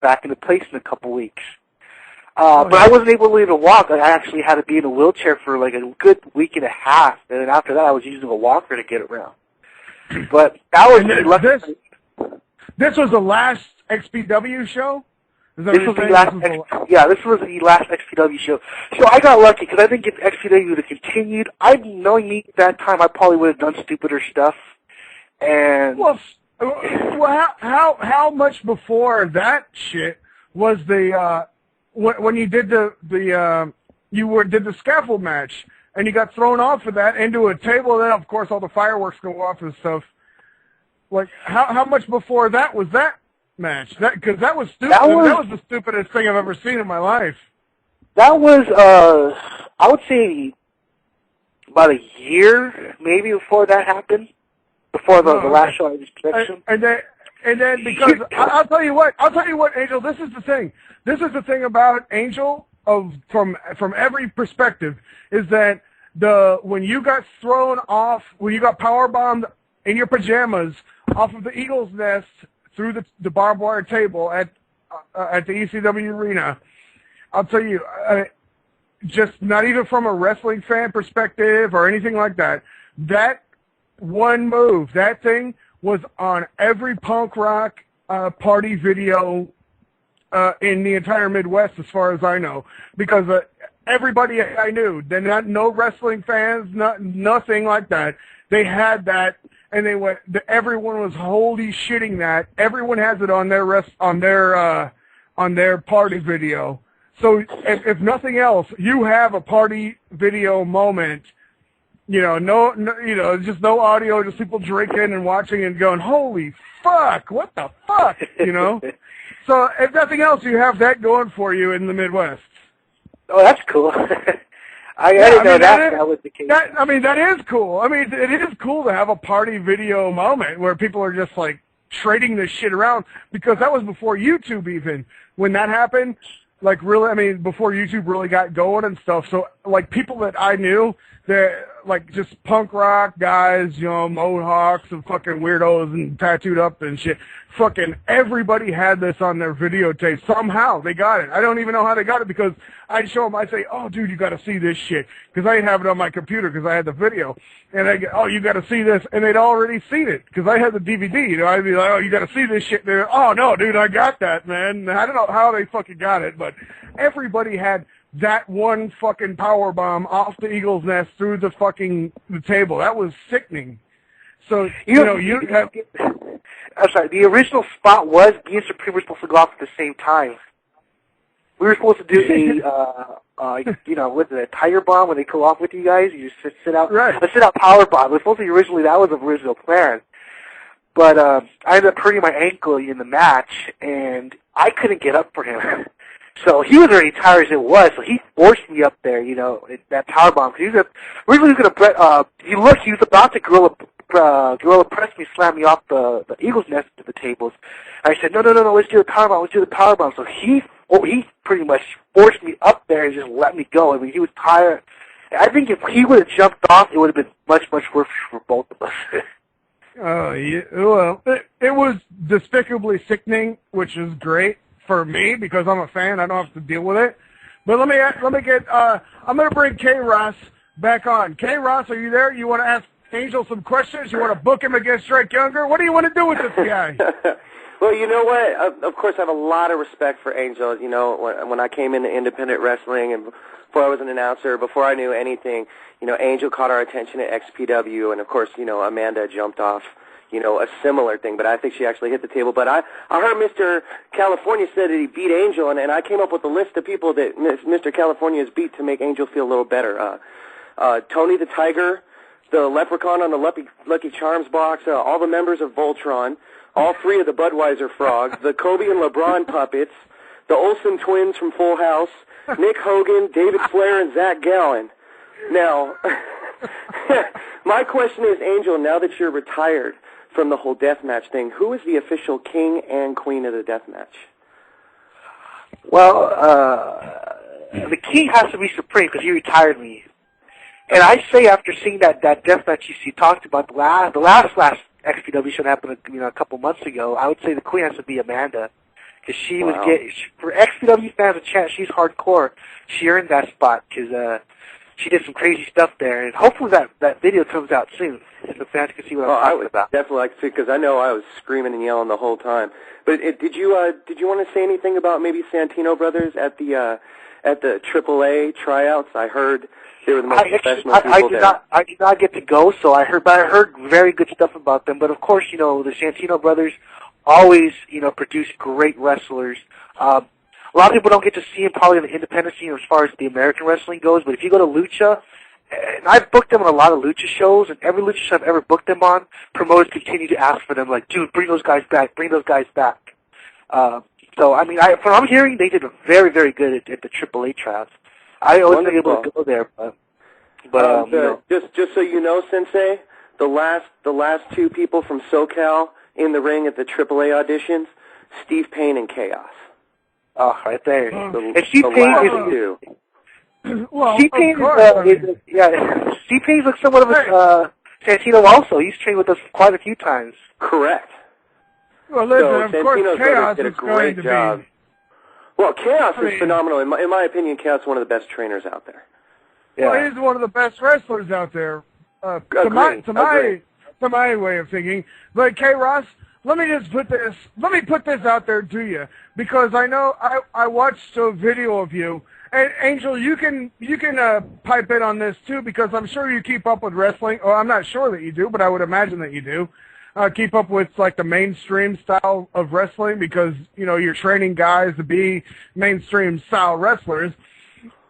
back into place in a couple weeks. But I wasn't able to even walk. I actually had to be in a wheelchair for like a good week and a half, and then after that I was using a walker to get around. But that was this was the last XPW show? This was the last XPW show. So I got lucky because I think if XPW would have continued, knowing me at that time, I probably would have done stupider stuff. And how much before that shit was the when you did the scaffold match and you got thrown off of that into a table, and then of course all the fireworks go off and stuff. Like how much before that was that match? Because that was stupid. That was the stupidest thing I've ever seen in my life. That was I would say about a year maybe before that happened. Before the last show I just mentioned. And then because I'll tell you what, Angel, this is the thing. This is the thing about Angel from every perspective is that when you got thrown off, when you got powerbombed in your pajamas off of the Eagle's Nest through the barbed wire table at the ECW arena, I'll tell you, just not even from a wrestling fan perspective or anything like that, that one move, that thing was on every punk rock party video in the entire Midwest, as far as I know, because everybody I knew, no wrestling fans, nothing like that. They had that, and they went. Everyone was holy shitting that. Everyone has it on their party video. So if nothing else, you have a party video moment. Just no audio, just people drinking and watching and going, holy fuck, what the fuck, So if nothing else, you have that going for you in the Midwest. Oh, that's cool. I didn't know that was the case. That is cool. It is cool to have a party video moment where people are just like trading this shit around, because that was before YouTube even. When that happened, like really, before YouTube really got going and stuff. So like people that I knew, they're like just punk rock guys, mohawks and fucking weirdos and tattooed up and shit. Fucking everybody had this on their videotape. Somehow they got it. I don't even know how they got it, because I'd show them, I'd say, oh dude, you gotta see this shit. Because I didn't have it on my computer because I had the video. And I go, oh, you gotta see this. And they'd already seen it because I had the DVD. I'd be like, oh, you gotta see this shit. And they're, oh no, dude, I got that, man. I don't know how they fucking got it, but everybody had that one fucking power bomb off the Eagle's Nest through the table. That was sickening. So, I'm sorry, the original spot was me and Supreme were supposed to go off at the same time. We were supposed to do with the Tiger Bomb when they go off with you guys. You just sit out, right. A sit-out power bomb. It was supposed to be originally, that was the original plan. But I ended up hurting my ankle in the match, and I couldn't get up for him. So he was already tired as it was, so he forced me up there, that power bomb. Cause he was about to gorilla press me, slam me off the Eagle's Nest to the tables. And I said, no, let's do the power bomb. So he pretty much forced me up there and just let me go. He was tired. I think if he would have jumped off, it would have been much, much worse for both of us. Oh, yeah. Well, it was despicably sickening, which is great for me because I'm a fan. I don't have to deal with it. But let me get. I'm gonna bring K. Ross back on. K. Ross, are you there? You want to ask Angel some questions? You want to book him against Drake Younger? What do you want to do with this guy? Well, you know what? Of course, I have a lot of respect for Angel. When I came into independent wrestling and before I was an announcer, before I knew anything, Angel caught our attention at XPW, and of course, Amanda jumped off, a similar thing, but I think she actually hit the table. But I heard Mr. California said that he beat Angel, and I came up with a list of people that Mr. California has beat to make Angel feel a little better. Tony the Tiger, the Leprechaun on the Lucky Charms box, all the members of Voltron, all three of the Budweiser frogs, the Kobe and LeBron puppets, the Olsen twins from Full House, Nick Hogan, David Flair, and Zach Gallen. Now, my question is, Angel, now that you're retired from the whole deathmatch thing, who is the official king and queen of the deathmatch? Well, the king has to be Supreme because he retired me. And I say after seeing that deathmatch you talked about, the last XPW show that happened a couple months ago, I would say the queen has to be Amanda. because she was for XPW fans in chat. She's hardcore. She earned that spot because she did some crazy stuff there, and hopefully that video comes out soon, so the fans can see what I'm talking about. Definitely like to see, because I know I was screaming and yelling the whole time. But did you want to say anything about maybe Santino brothers at the AAA tryouts? I heard they were the most professional people there. I did not get to go, so I heard very good stuff about them. But of course, the Santino brothers always produce great wrestlers. A lot of people don't get to see him probably in the independent scene as far as the American wrestling goes, but if you go to Lucha, and I've booked them on a lot of Lucha shows, and every Lucha show I've ever booked them on, promoters continue to ask for them, like, dude, bring those guys back. So, I mean, from what I'm hearing, they did very, very good at the AAA tryouts. I wasn't able to go there, but just so you know, Sensei, the last two people from SoCal in the ring at the AAA auditions, Steve Payne and Chaos. Oh, right there. And Steve Payne is well, Steve Payne Steve Payne's like somewhat of a Santino also. He's trained with us quite a few times. Correct. Well, listen, so of course, Chaos did a is going great job. Well, Chaos is phenomenal. In my opinion, Chaos is one of the best trainers out there. Yeah. Well, he's one of the best wrestlers out there. To my way of thinking. But K-Ross, let me put this out there to you, because I know I watched a video of you, and Angel, you can pipe in on this too, because I'm sure you keep up with wrestling. Or I'm not sure that you do, but I would imagine that you do. Keep up with like the mainstream style of wrestling, because you're training guys to be mainstream style wrestlers.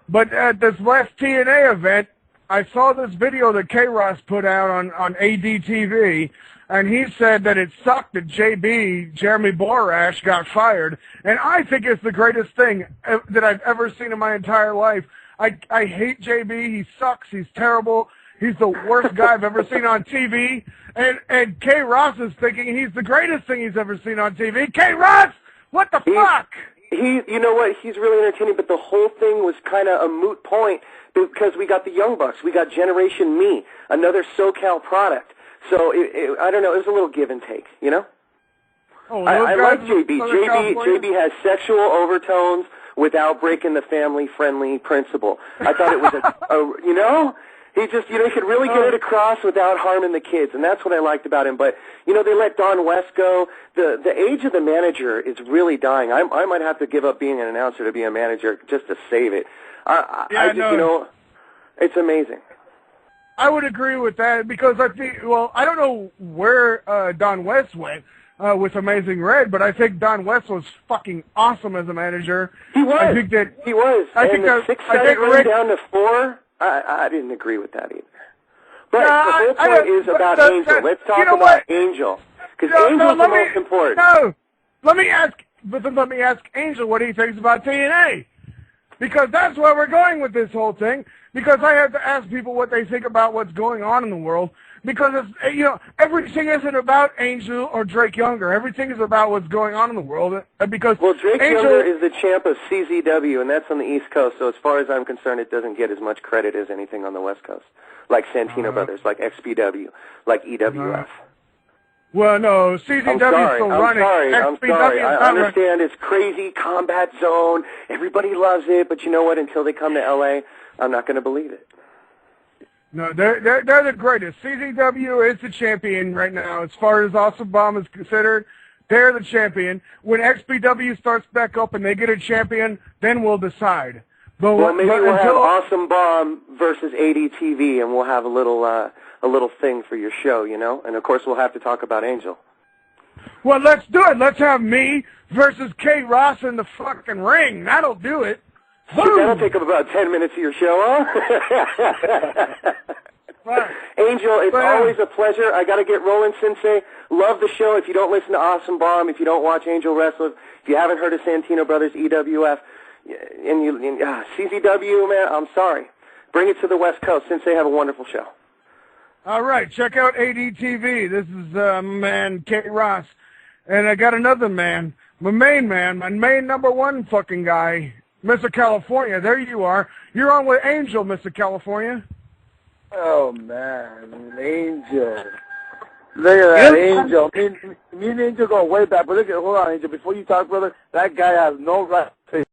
But at this last TNA event, I saw this video that K-Ross put out on ADTV, and he said that it sucked that Jeremy Borash, got fired. And I think it's the greatest thing that I've ever seen in my entire life. I hate JB. He sucks. He's terrible. He's the worst guy I've ever seen on TV. And K-Ross is thinking he's the greatest thing he's ever seen on TV. K-Ross, what the fuck? You know what? He's really entertaining, but the whole thing was kind of a moot point because we got the Young Bucks. We got Generation Me, another SoCal product. So, I don't know, it was a little give and take, Oh, I like JB. JB has sexual overtones without breaking the family-friendly principle. I thought it was he just, he could really get it across without harming the kids, and that's what I liked about him. But, they let Don West go. The age of the manager is really dying. I might have to give up being an announcer to be a manager just to save it. It's amazing. I would agree with that, because I think, I don't know where Don West went with Amazing Red, but I think Don West was fucking awesome as a manager. He was. I think that he was. I think the six-sided ring down to 4, I didn't agree with that either. But the whole point is about Angel. Let's talk about Angel, because Angel's the most important. No, let me ask Angel what he thinks about TNA. Because that's where we're going with this whole thing. Because I have to ask people what they think about what's going on in the world. Because it's, everything isn't about Angel or Drake Younger. Everything is about what's going on in the world. Because Drake Younger is the champ of CZW, and that's on the East Coast. So as far as I'm concerned, it doesn't get as much credit as anything on the West Coast, like Santino Brothers, like XPW, like EWF. Well, no, CZW still running. I'm sorry. I understand it's crazy combat zone. Everybody loves it, but you know what? Until they come to LA, I'm not going to believe it. No, they're the greatest. CZW is the champion right now. As far as Awesome Bomb is considered, they're the champion. When XPW starts back up and they get a champion, then we'll decide. But maybe we'll have Awesome Bomb versus ADTV, and we'll have a little thing for your show, And of course, we'll have to talk about Angel. Well, let's do it. Let's have me versus K-Ross in the fucking ring. That'll do it. Boom. That'll take up about 10 minutes of your show, huh? Right. Angel, it's always a pleasure. I got to get rolling, Sensei. Love the show. If you don't listen to Awesome Bomb, if you don't watch Angel Wrestlers, if you haven't heard of Santino Brothers, EWF, and CZW, man, I'm sorry. Bring it to the West Coast. Sensei, have a wonderful show. All right, check out ADTV. This is my man, K-Ross. And I got another man, my main number one fucking guy, Mr. California. There you are. You're on with Angel, Mr. California. Oh, man, Angel. Look at that, Angel. Me and Angel go way back, but hold on, Angel. Before you talk, brother, that guy has no right